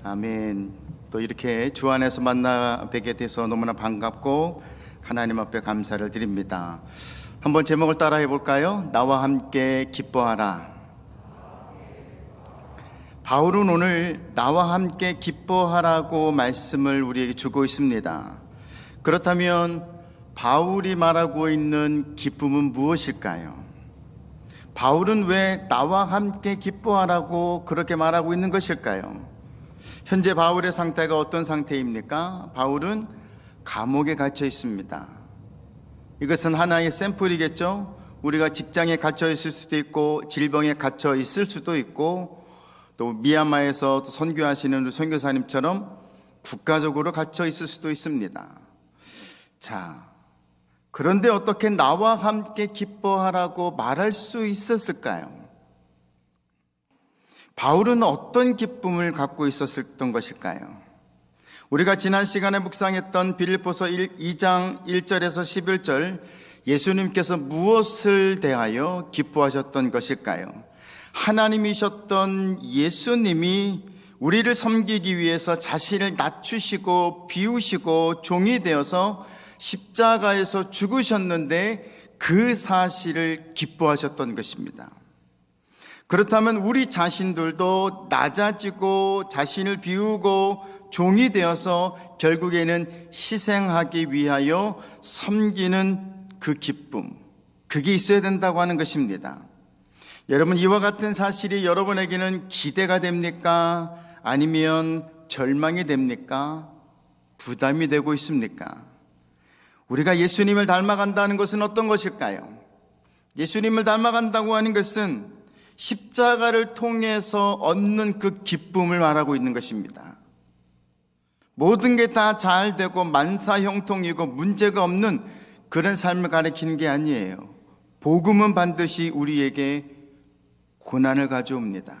아멘. 또 이렇게 주 안에서 만나 뵙게 돼서 너무나 반갑고 하나님 앞에 감사를 드립니다. 한번 제목을 따라해 볼까요? 나와 함께 기뻐하라. 바울은 오늘 나와 함께 기뻐하라고 말씀을 우리에게 주고 있습니다. 그렇다면 바울이 말하고 있는 기쁨은 무엇일까요? 바울은 왜 나와 함께 기뻐하라고 그렇게 말하고 있는 것일까요? 현재 바울의 상태가 어떤 상태입니까? 바울은 감옥에 갇혀 있습니다. 이것은 하나의 샘플이겠죠? 우리가 직장에 갇혀 있을 수도 있고 질병에 갇혀 있을 수도 있고 또 미얀마에서 선교하시는 선교사님처럼 국가적으로 갇혀 있을 수도 있습니다. 자, 그런데 어떻게 나와 함께 기뻐하라고 말할 수 있었을까요? 바울은 어떤 기쁨을 갖고 있었던 것일까요? 우리가 지난 시간에 묵상했던 빌립보서 2장 1절에서 11절, 예수님께서 무엇을 대하여 기뻐하셨던 것일까요? 하나님이셨던 예수님이 우리를 섬기기 위해서 자신을 낮추시고 비우시고 종이 되어서 십자가에서 죽으셨는데 그 사실을 기뻐하셨던 것입니다. 그렇다면 우리 자신들도 낮아지고 자신을 비우고 종이 되어서 결국에는 희생하기 위하여 섬기는 그 기쁨, 그게 있어야 된다고 하는 것입니다. 여러분, 이와 같은 사실이 여러분에게는 기대가 됩니까? 아니면 절망이 됩니까? 부담이 되고 있습니까? 우리가 예수님을 닮아간다는 것은 어떤 것일까요? 예수님을 닮아간다고 하는 것은 십자가를 통해서 얻는 그 기쁨을 말하고 있는 것입니다. 모든 게 다 잘 되고 만사형통이고 문제가 없는 그런 삶을 가리키는 게 아니에요. 복음은 반드시 우리에게 고난을 가져옵니다.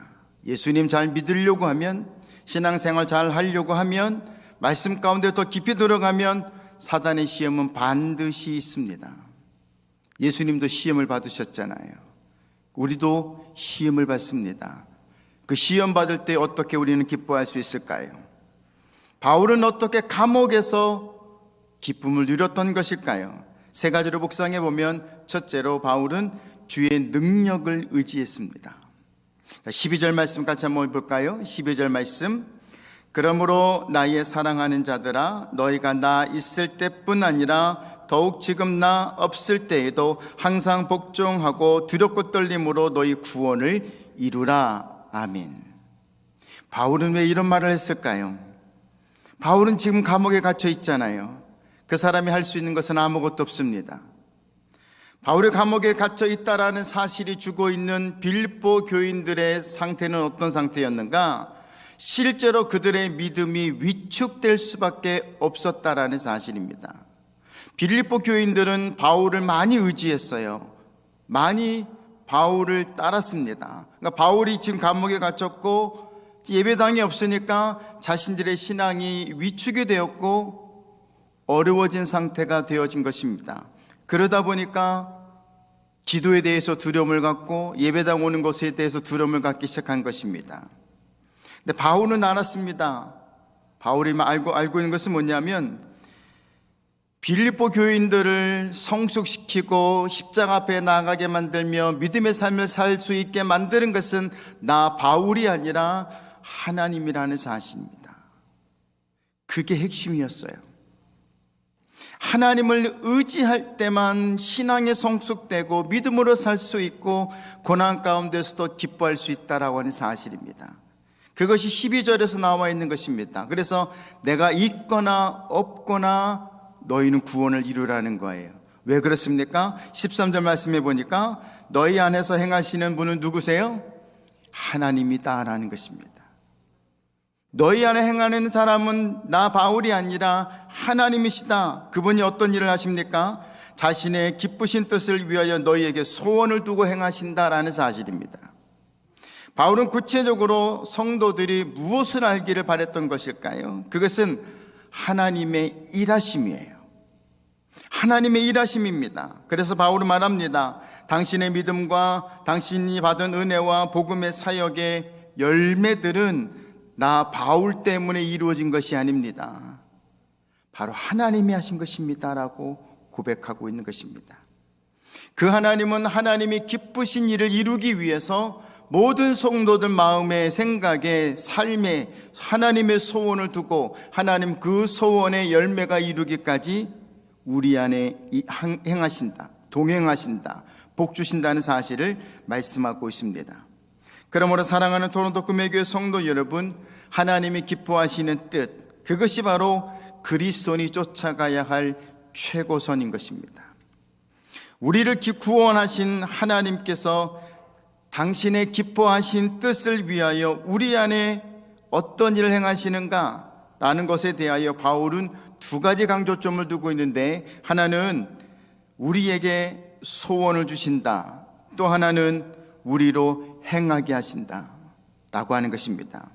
예수님 잘 믿으려고 하면, 신앙생활 잘 하려고 하면, 말씀 가운데 더 깊이 들어가면 사단의 시험은 반드시 있습니다. 예수님도 시험을 받으셨잖아요. 우리도 시험을 받습니다. 그 시험 받을 때 어떻게 우리는 기뻐할 수 있을까요? 바울은 어떻게 감옥에서 기쁨을 누렸던 것일까요? 세 가지로 묵상해 보면, 첫째로 바울은 주의 능력을 의지했습니다. 12절 말씀 같이 한번 볼까요? 12절 말씀, 그러므로 나의 사랑하는 자들아, 너희가 나 있을 때뿐 아니라 더욱 지금 나 없을 때에도 항상 복종하고 두렵고 떨림으로 너희 구원을 이루라. 아멘. 바울은 왜 이런 말을 했을까요? 바울은 지금 감옥에 갇혀 있잖아요. 그 사람이 할 수 있는 것은 아무것도 없습니다. 바울이 감옥에 갇혀 있다라는 사실이 주고 있는 빌립보 교인들의 상태는 어떤 상태였는가? 실제로 그들의 믿음이 위축될 수밖에 없었다라는 사실입니다. 빌립보 교인들은 바울을 많이 의지했어요. 많이 바울을 따랐습니다. 그러니까 바울이 지금 감옥에 갇혔고 예배당이 없으니까 자신들의 신앙이 위축이 되었고 어려워진 상태가 되어진 것입니다. 그러다 보니까 기도에 대해서 두려움을 갖고 예배당 오는 것에 대해서 두려움을 갖기 시작한 것입니다. 근데 바울은 알았습니다. 바울이 알고 있는 것은 뭐냐면, 빌립보 교인들을 성숙시키고 십자가 앞에 나아가게 만들며 믿음의 삶을 살 수 있게 만드는 것은 나 바울이 아니라 하나님이라는 사실입니다. 그게 핵심이었어요. 하나님을 의지할 때만 신앙이 성숙되고 믿음으로 살 수 있고 고난 가운데서도 기뻐할 수 있다라고 하는 사실입니다. 그것이 12절에서 나와 있는 것입니다. 그래서 내가 있거나 없거나 너희는 구원을 이루라는 거예요. 왜 그렇습니까? 13절 말씀해 보니까 너희 안에서 행하시는 분은 누구세요? 하나님이다라는 것입니다. 너희 안에 행하는 사람은 나 바울이 아니라 하나님이시다. 그분이 어떤 일을 하십니까? 자신의 기쁘신 뜻을 위하여 너희에게 소원을 두고 행하신다라는 사실입니다. 바울은 구체적으로 성도들이 무엇을 알기를 바랬던 것일까요? 그것은 하나님의 일하심이에요. 하나님의 일하심입니다. 그래서 바울은 말합니다. 당신의 믿음과 당신이 받은 은혜와 복음의 사역의 열매들은 나 바울 때문에 이루어진 것이 아닙니다. 바로 하나님이 하신 것입니다 라고 고백하고 있는 것입니다. 그 하나님은 하나님이 기쁘신 일을 이루기 위해서 모든 성도들 마음에, 생각에, 삶에 하나님의 소원을 두고 하나님 그 소원의 열매가 이루기까지 우리 안에 행하신다, 동행하신다, 복 주신다는 사실을 말씀하고 있습니다. 그러므로 사랑하는 토론토 금요교회 성도 여러분, 하나님이 기뻐하시는 뜻, 그것이 바로 그리스도인이 쫓아가야 할 최고선인 것입니다. 우리를 구원하신 하나님께서 당신의 기뻐하신 뜻을 위하여 우리 안에 어떤 일을 행하시는가 라는 것에 대하여 바울은 두 가지 강조점을 두고 있는데, 하나는 우리에게 소원을 주신다, 또 하나는 우리로 행하게 하신다 라고 하는 것입니다.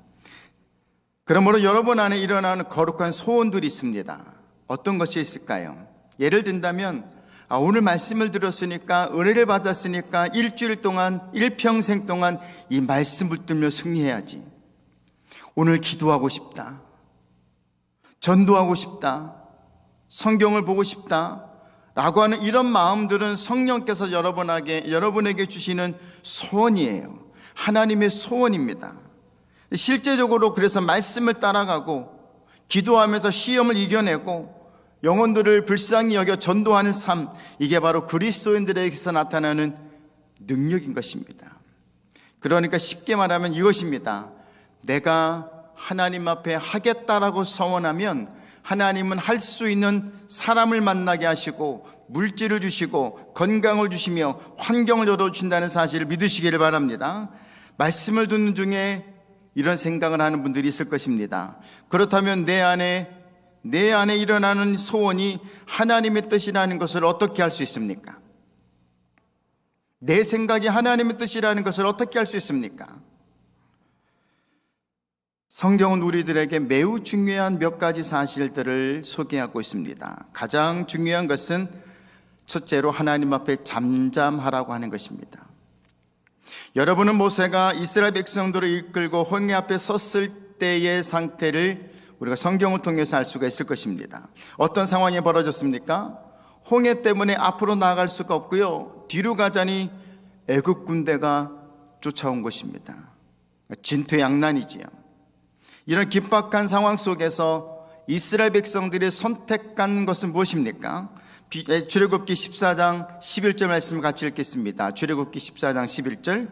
그러므로 여러분 안에 일어나는 거룩한 소원들이 있습니다. 어떤 것이 있을까요? 예를 든다면 오늘 말씀을 들었으니까, 은혜를 받았으니까 일주일 동안, 일평생 동안 이 말씀을 붙들며 승리해야지. 오늘 기도하고 싶다, 전도하고 싶다, 성경을 보고 싶다 라고 하는 이런 마음들은 성령께서 여러분에게 주시는 소원이에요. 하나님의 소원입니다. 실제적으로 그래서 말씀을 따라가고 기도하면서 시험을 이겨내고 영혼들을 불쌍히 여겨 전도하는 삶, 이게 바로 그리스도인들에게서 나타나는 능력인 것입니다. 그러니까 쉽게 말하면 이것입니다. 내가 하나님 앞에 하겠다라고 서원하면 하나님은 할 수 있는 사람을 만나게 하시고 물질을 주시고 건강을 주시며 환경을 열어주신다는 사실을 믿으시기를 바랍니다. 말씀을 듣는 중에 이런 생각을 하는 분들이 있을 것입니다. 그렇다면 내 안에 일어나는 소원이 하나님의 뜻이라는 것을 어떻게 할 수 있습니까? 내 생각이 하나님의 뜻이라는 것을 어떻게 할 수 있습니까? 성경은 우리들에게 매우 중요한 몇 가지 사실들을 소개하고 있습니다. 가장 중요한 것은 첫째로 하나님 앞에 잠잠하라고 하는 것입니다. 여러분은 모세가 이스라엘 백성들을 이끌고 홍해 앞에 섰을 때의 상태를 우리가 성경을 통해서 알 수가 있을 것입니다. 어떤 상황이 벌어졌습니까? 홍해 때문에 앞으로 나아갈 수가 없고요, 뒤로 가자니 애굽 군대가 쫓아온 것입니다. 진퇴양난이지요. 이런 긴박한 상황 속에서 이스라엘 백성들이 선택한 것은 무엇입니까? 출애굽기 14장 11절 말씀을 같이 읽겠습니다. 출애굽기 14장 11절.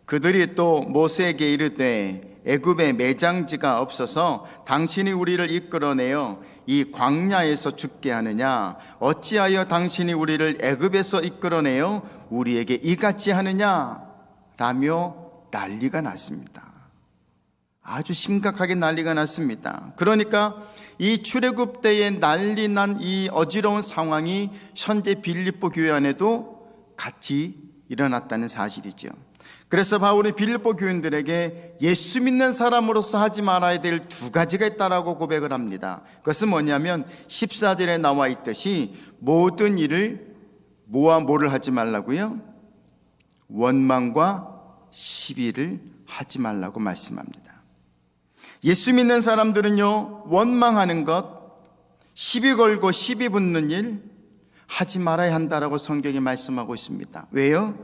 그들이 또 모세에게 이르되 애굽에 매장지가 없어서 당신이 우리를 이끌어내어 이 광야에서 죽게 하느냐? 어찌하여 당신이 우리를 애굽에서 이끌어내어 우리에게 이같이 하느냐? 라며 난리가 났습니다. 아주 심각하게 난리가 났습니다. 그러니까 이 출애굽 때에 난리 난 이 어지러운 상황이 현재 빌립보 교회 안에도 같이 일어났다는 사실이죠. 그래서 바울이 빌립보 교인들에게 예수 믿는 사람으로서 하지 말아야 될 두 가지가 있다라고 고백을 합니다. 그것은 뭐냐면 14절에 나와 있듯이 모든 일을 뭐를 하지 말라고요? 원망과 시비를 하지 말라고 말씀합니다. 예수 믿는 사람들은요, 원망하는 것, 시비 걸고 시비 붙는 일 하지 말아야 한다라고 성경이 말씀하고 있습니다. 왜요?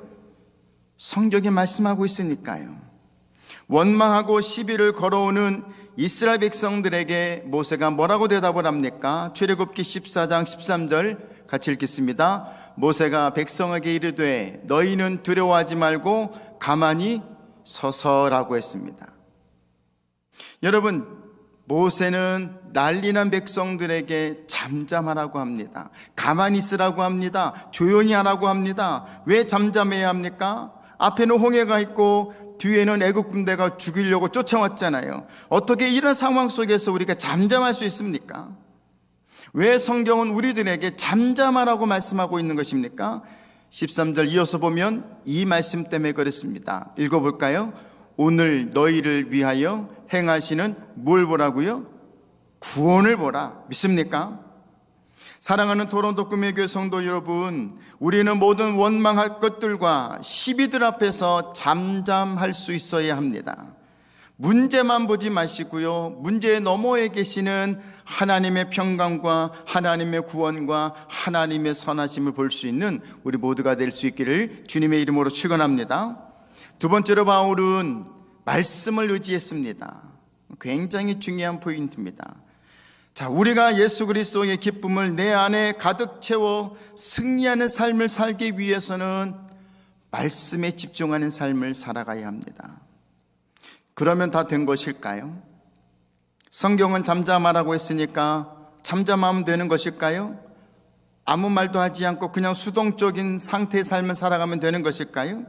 성경이 말씀하고 있으니까요. 원망하고 시비를 걸어오는 이스라엘 백성들에게 모세가 뭐라고 대답을 합니까? 출애굽기 14장 13절 같이 읽겠습니다. 모세가 백성에게 이르되 너희는 두려워하지 말고 가만히 서서라고 했습니다. 여러분, 모세는 난리난 백성들에게 잠잠하라고 합니다. 가만히 있으라고 합니다. 조용히 하라고 합니다. 왜 잠잠해야 합니까? 앞에는 홍해가 있고 뒤에는 애국 군대가 죽이려고 쫓아왔잖아요. 어떻게 이런 상황 속에서 우리가 잠잠할 수 있습니까? 왜 성경은 우리들에게 잠잠하라고 말씀하고 있는 것입니까? 13절 이어서 보면 이 말씀 때문에 그렇습니다. 읽어볼까요? 오늘 너희를 위하여 행하시는 뭘 보라고요? 구원을 보라. 믿습니까? 사랑하는 토론토 금요교회 성도 여러분, 우리는 모든 원망할 것들과 시비들 앞에서 잠잠할 수 있어야 합니다. 문제만 보지 마시고요, 문제 너머에 계시는 하나님의 평강과 하나님의 구원과 하나님의 선하심을 볼 수 있는 우리 모두가 될 수 있기를 주님의 이름으로 축원합니다. 두 번째로 바울은 말씀을 의지했습니다. 굉장히 중요한 포인트입니다. 자, 우리가 예수 그리스도의 기쁨을 내 안에 가득 채워 승리하는 삶을 살기 위해서는 말씀에 집중하는 삶을 살아가야 합니다. 그러면 다 된 것일까요? 성경은 잠잠하라고 했으니까 잠잠하면 되는 것일까요? 아무 말도 하지 않고 그냥 수동적인 상태의 삶을 살아가면 되는 것일까요?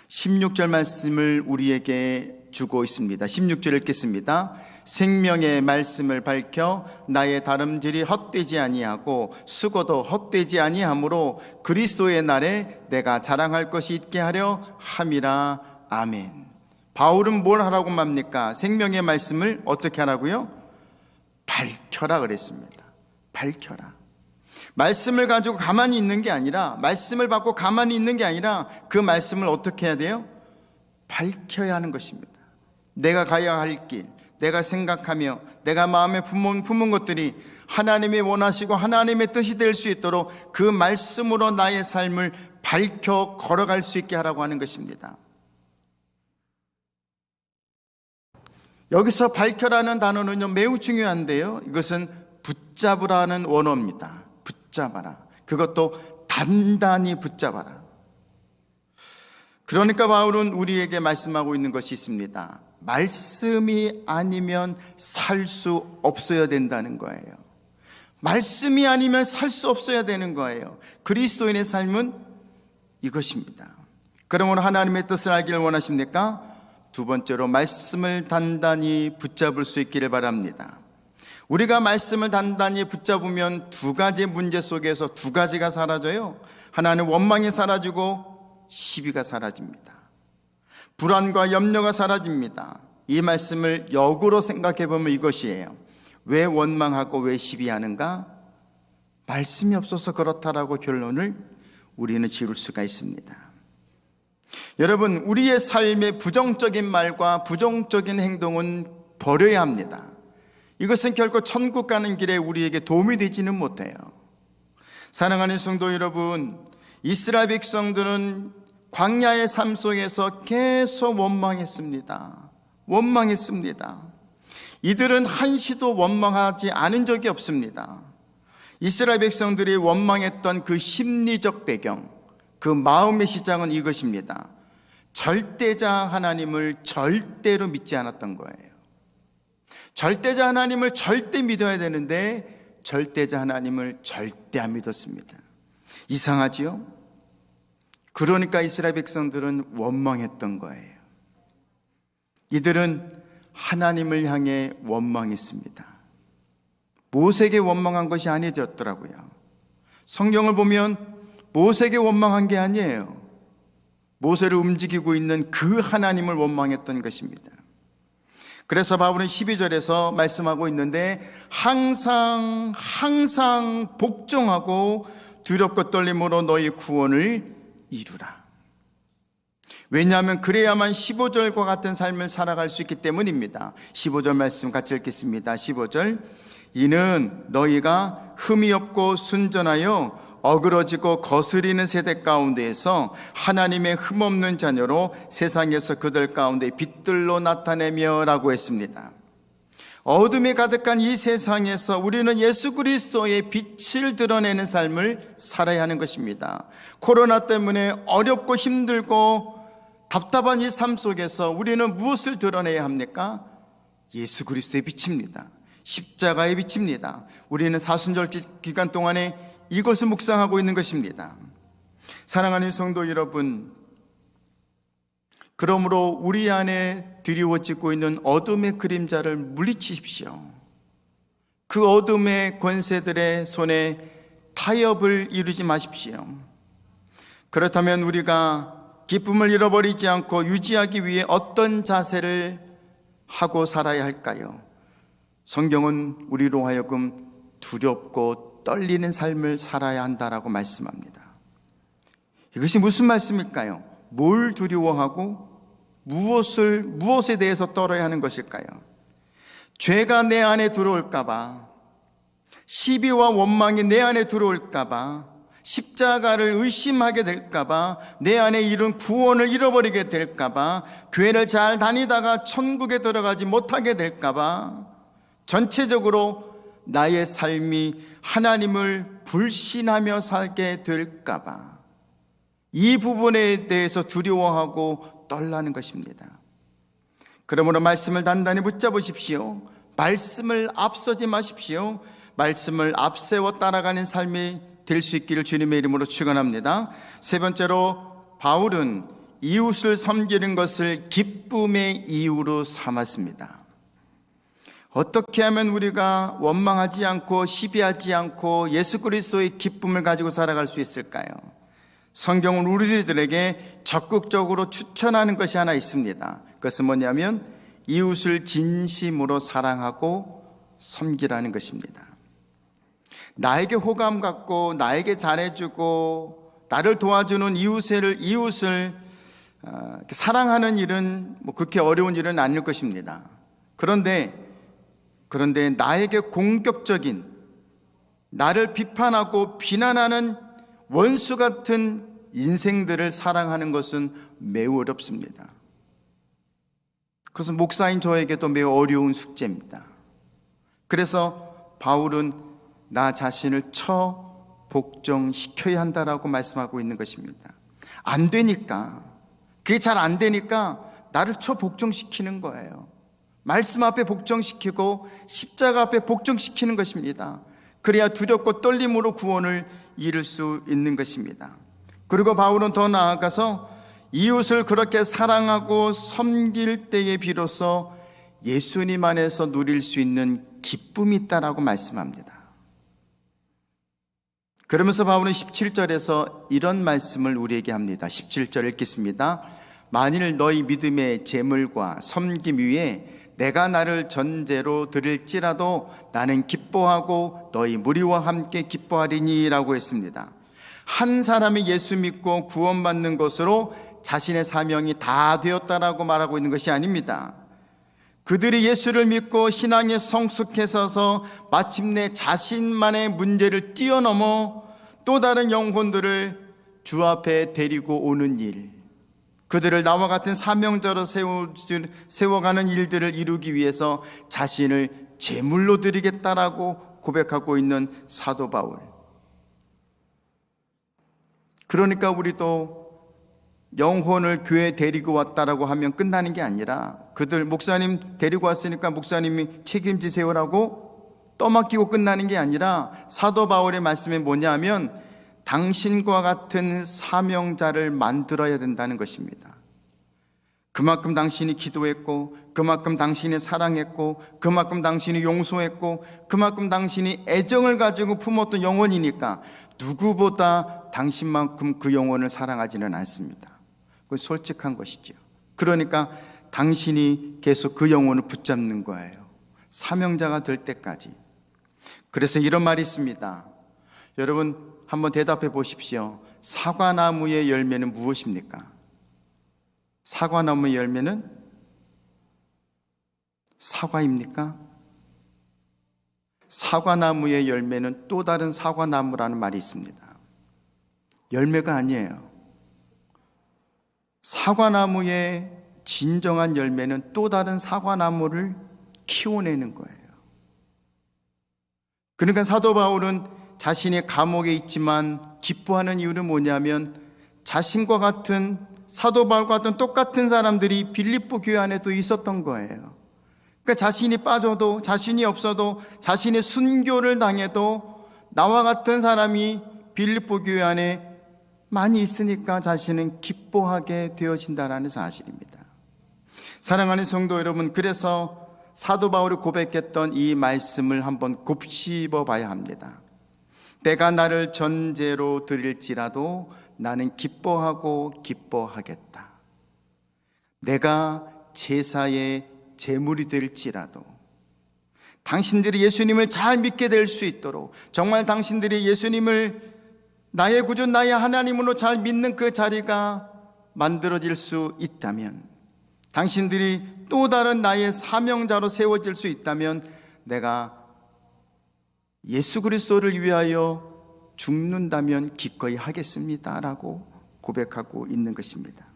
16절 말씀을 우리에게 주고 있습니다. 16절 읽겠습니다. 생명의 말씀을 밝혀 나의 다름질이 헛되지 아니하고 수고도 헛되지 아니하므로 그리스도의 날에 내가 자랑할 것이 있게 하려 함이라. 아멘. 바울은 뭘 하라고 맙니까? 생명의 말씀을 어떻게 하라고요? 밝혀라 그랬습니다. 밝혀라. 말씀을 가지고 가만히 있는 게 아니라, 말씀을 받고 가만히 있는 게 아니라 그 말씀을 어떻게 해야 돼요? 밝혀야 하는 것입니다. 내가 가야 할 길, 내가 생각하며 내가 마음에 품은 것들이 하나님이 원하시고 하나님의 뜻이 될 수 있도록 그 말씀으로 나의 삶을 밝혀 걸어갈 수 있게 하라고 하는 것입니다. 여기서 밝혀라는 단어는요, 매우 중요한데요, 이것은 붙잡으라는 원어입니다. 붙잡아라. 그것도 단단히 붙잡아라. 그러니까 바울은 우리에게 말씀하고 있는 것이 있습니다. 말씀이 아니면 살 수 없어야 된다는 거예요. 말씀이 아니면 살 수 없어야 되는 거예요. 그리스도인의 삶은 이것입니다. 그러므로 하나님의 뜻을 알기를 원하십니까? 두 번째로 말씀을 단단히 붙잡을 수 있기를 바랍니다. 우리가 말씀을 단단히 붙잡으면 두 가지 문제 속에서 두 가지가 사라져요. 하나는 원망이 사라지고 시비가 사라집니다. 불안과 염려가 사라집니다. 이 말씀을 역으로 생각해 보면 이것이에요. 왜 원망하고 왜 시비하는가? 말씀이 없어서 그렇다라고 결론을 우리는 지을 수가 있습니다. 여러분, 우리의 삶의 부정적인 말과 부정적인 행동은 버려야 합니다. 이것은 결코 천국 가는 길에 우리에게 도움이 되지는 못해요. 사랑하는 성도 여러분, 이스라엘 백성들은 광야의 삶 속에서 계속 원망했습니다. 이들은 한시도 원망하지 않은 적이 없습니다. 이스라엘 백성들이 원망했던 그 심리적 배경, 그 마음의 시작은 이것입니다. 절대자 하나님을 절대로 믿지 않았던 거예요. 절대자 하나님을 절대 믿어야 되는데 절대자 하나님을 절대 안 믿었습니다. 이상하지요? 그러니까 이스라엘 백성들은 원망했던 거예요. 이들은 하나님을 향해 원망했습니다. 모세에게 원망한 것이 아니었더라고요. 성경을 보면 모세에게 원망한 게 아니에요. 모세를 움직이고 있는 그 하나님을 원망했던 것입니다. 그래서 바울은 12절에서 말씀하고 있는데 항상 복종하고 두렵고 떨림으로 너희 구원을 이루라. 왜냐하면 그래야만 15절과 같은 삶을 살아갈 수 있기 때문입니다. 15절 말씀 같이 읽겠습니다. 15절, 이는 너희가 흠이 없고 순전하여 어그러지고 거스리는 세대 가운데에서 하나님의 흠없는 자녀로 세상에서 그들 가운데 빛들로 나타내며 라고 했습니다. 어둠이 가득한 이 세상에서 우리는 예수 그리스도의 빛을 드러내는 삶을 살아야 하는 것입니다. 코로나 때문에 어렵고 힘들고 답답한 이 삶 속에서 우리는 무엇을 드러내야 합니까? 예수 그리스도의 빛입니다. 십자가의 빛입니다. 우리는 사순절 기간 동안에 이것을 묵상하고 있는 것입니다. 사랑하는 성도 여러분, 그러므로 우리 안에 드리워지고 있는 어둠의 그림자를 물리치십시오. 그 어둠의 권세들의 손에 타협을 이루지 마십시오. 그렇다면 우리가 기쁨을 잃어버리지 않고 유지하기 위해 어떤 자세를 하고 살아야 할까요? 성경은 우리로 하여금 두렵고 떨리는 삶을 살아야 한다라고 말씀합니다. 이것이 무슨 말씀일까요? 뭘 두려워하고 무엇에 대해서 떨어야 하는 것일까요? 죄가 내 안에 들어올까봐, 시비와 원망이 내 안에 들어올까봐, 십자가를 의심하게 될까봐, 내 안에 이룬 구원을 잃어버리게 될까봐, 교회를 잘 다니다가 천국에 들어가지 못하게 될까봐, 전체적으로 나의 삶이 하나님을 불신하며 살게 될까봐, 이 부분에 대해서 두려워하고 떨라는 것입니다. 그러므로 말씀을 단단히 붙잡으십시오. 말씀을 앞서지 마십시오. 말씀을 앞세워 따라가는 삶이 될 수 있기를 주님의 이름으로 축원합니다. 세 번째로, 바울은 이웃을 섬기는 것을 기쁨의 이유로 삼았습니다. 어떻게 하면 우리가 원망하지 않고 시비하지 않고 예수 그리스도의 기쁨을 가지고 살아갈 수 있을까요? 성경은 우리들에게 적극적으로 추천하는 것이 하나 있습니다. 그것은 뭐냐면 이웃을 진심으로 사랑하고 섬기라는 것입니다. 나에게 호감 갖고 나에게 잘해주고 나를 도와주는 이웃을 사랑하는 일은 그렇게 어려운 일은 아닐 것입니다. 그런데 나에게 공격적인, 나를 비판하고 비난하는 원수 같은 인생들을 사랑하는 것은 매우 어렵습니다. 그것은 목사인 저에게도 매우 어려운 숙제입니다. 그래서 바울은 나 자신을 복종시켜야 한다라고 말씀하고 있는 것입니다. 안 되니까, 그게 잘 안 되니까 나를 복종시키는 거예요. 말씀 앞에 복종시키고 십자가 앞에 복종시키는 것입니다. 그래야 두렵고 떨림으로 구원을 이룰 수 있는 것입니다. 그리고 바울은 더 나아가서 이웃을 그렇게 사랑하고 섬길 때에 비로소 예수님 안에서 누릴 수 있는 기쁨이 있다라고 말씀합니다. 그러면서 바울은 17절에서 이런 말씀을 우리에게 합니다. 17절 읽겠습니다. 만일 너희 믿음의 제물과 섬김 위에 내가 나를 전제로 드릴지라도 나는 기뻐하고 너희 무리와 함께 기뻐하리니 라고 했습니다. 한 사람이 예수 믿고 구원받는 것으로 자신의 사명이 다 되었다라고 말하고 있는 것이 아닙니다. 그들이 예수를 믿고 신앙에 성숙해서서 마침내 자신만의 문제를 뛰어넘어 또 다른 영혼들을 주 앞에 데리고 오는 일, 그들을 나와 같은 사명자로 세워가는 일들을 이루기 위해서 자신을 제물로 드리겠다라고 고백하고 있는 사도 바울. 그러니까 우리도 영혼을 교회에 데리고 왔다라고 하면 끝나는 게 아니라, 그들 목사님 데리고 왔으니까 목사님이 책임지세요라고 떠맡기고 끝나는 게 아니라, 사도 바울의 말씀이 뭐냐면 당신과 같은 사명자를 만들어야 된다는 것입니다. 그만큼 당신이 기도했고, 그만큼 당신이 사랑했고, 그만큼 당신이 용서했고, 그만큼 당신이 애정을 가지고 품었던 영혼이니까 누구보다 당신만큼 그 영혼을 사랑하지는 않습니다. 그건 솔직한 것이죠. 그러니까 당신이 계속 그 영혼을 붙잡는 거예요. 사명자가 될 때까지. 그래서 이런 말이 있습니다. 여러분 한번 대답해 보십시오. 사과나무의 열매는 무엇입니까? 사과나무의 열매는 사과입니까? 사과나무의 열매는 또 다른 사과나무라는 말이 있습니다. 열매가 아니에요. 사과나무의 진정한 열매는 또 다른 사과나무를 키워내는 거예요. 그러니까 사도 바울은 자신이 감옥에 있지만 기뻐하는 이유는 뭐냐면, 자신과 같은, 사도 바울과 같은 똑같은 사람들이 빌립보 교회 안에도 있었던 거예요. 그러니까 자신이 빠져도, 자신이 없어도, 자신의 순교를 당해도 나와 같은 사람이 빌립보 교회 안에 많이 있으니까 자신은 기뻐하게 되어진다는 사실입니다. 사랑하는 성도 여러분, 그래서 사도 바울이 고백했던 이 말씀을 한번 곱씹어 봐야 합니다. 내가 나를 전제로 드릴지라도 나는 기뻐하고 기뻐하겠다. 내가 제사의 제물이 될지라도, 당신들이 예수님을 잘 믿게 될 수 있도록, 정말 당신들이 예수님을 나의 구주, 나의 하나님으로 잘 믿는 그 자리가 만들어질 수 있다면, 당신들이 또 다른 나의 사명자로 세워질 수 있다면 내가 예수 그리스도를 위하여 죽는다면 기꺼이 하겠습니다 라고 고백하고 있는 것입니다.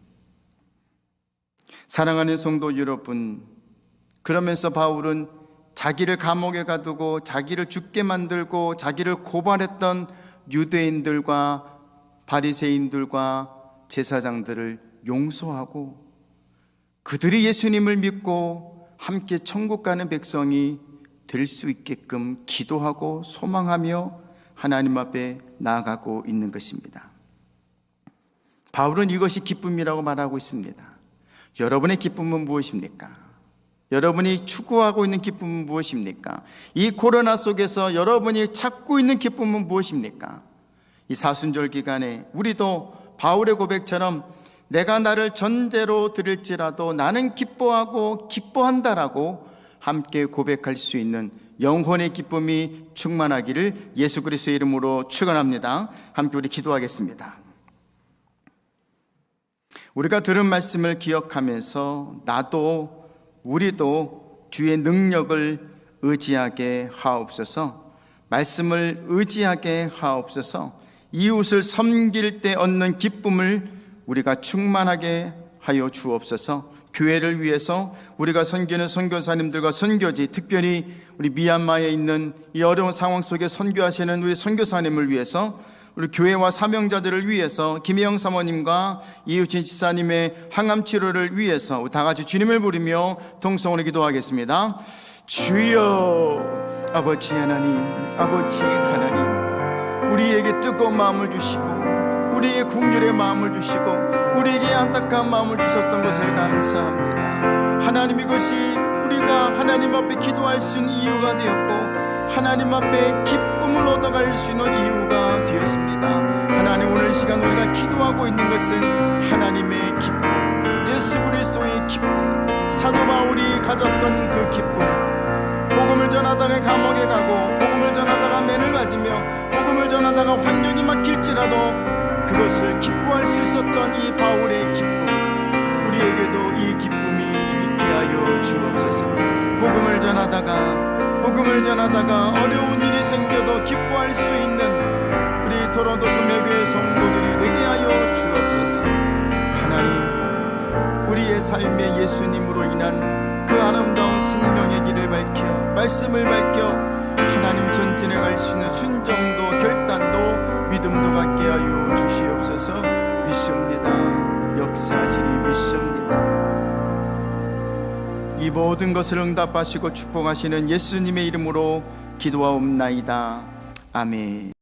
사랑하는 성도 여러분, 그러면서 바울은 자기를 감옥에 가두고 자기를 죽게 만들고 자기를 고발했던 유대인들과 바리새인들과 제사장들을 용서하고 그들이 예수님을 믿고 함께 천국 가는 백성이 될 수 있게끔 기도하고 소망하며 하나님 앞에 나아가고 있는 것입니다. 바울은 이것이 기쁨이라고 말하고 있습니다. 여러분의 기쁨은 무엇입니까? 여러분이 추구하고 있는 기쁨은 무엇입니까? 이 코로나 속에서 여러분이 찾고 있는 기쁨은 무엇입니까? 이 사순절 기간에 우리도 바울의 고백처럼 내가 나를 전제로 드릴지라도 나는 기뻐하고 기뻐한다라고 함께 고백할 수 있는 영혼의 기쁨이 충만하기를 예수 그리스도의 이름으로 축원합니다. 함께 우리 기도하겠습니다. 우리가 들은 말씀을 기억하면서 나도 우리도 주의 능력을 의지하게 하옵소서. 말씀을 의지하게 하옵소서. 이웃을 섬길 때 얻는 기쁨을 우리가 충만하게 하여 주옵소서. 교회를 위해서 우리가 섬기는 선교사님들과 선교지, 특별히 우리 미얀마에 있는 이 어려운 상황 속에 선교하시는 우리 선교사님을 위해서, 우리 교회와 사명자들을 위해서, 김혜영 사모님과 이유진 지사님의 항암 치료를 위해서 다 같이 주님을 부르며 통성으로 기도하겠습니다. 주여, 아버지 하나님, 아버지 하나님, 우리에게 뜨거운 마음을 주시고 우리에게 국률의 마음을 주시고 우리에게 안타까운 마음을 주셨던 것을 감사합니다. 하나님, 이것이 우리가 하나님 앞에 기도할 수 있는 이유가 되었고 하나님 앞에 기쁨을 얻어갈 수 있는 이유가 되었습니다. 하나님, 오늘 이 시간 우리가 기도하고 있는 것은 하나님의 기쁨, 예수 그리스도의 기쁨, 사도 바울이 가졌던 그 기쁨, 복음을 전하다가 감옥에 가고 복음을 전하다가 맨을 맞으며 복음을 전하다가 환경이 막힐지라도 그것을 기뻐할 수 있었던 이 바울의 기쁨, 우리에게도 이 기쁨이 있게 하여 주옵소서. 복음을 전하다가 어려운 일이 생겨도 기뻐할 수 있는 우리 토론토 금혜교회 성도들이 되게 하여 주옵소서. 하나님, 우리의 삶에 예수님으로 인한 그 아름다운 생명의 길을 밝혀 말씀을 밝혀 하나님 전진해 갈 수 있는 순종도 결단도 믿음도 갖게 하여 주시옵소서. 믿습니다. 역사하시니 믿습니다. 이 모든 것을 응답하시고 축복하시는 예수님의 이름으로 기도하옵나이다. 아멘.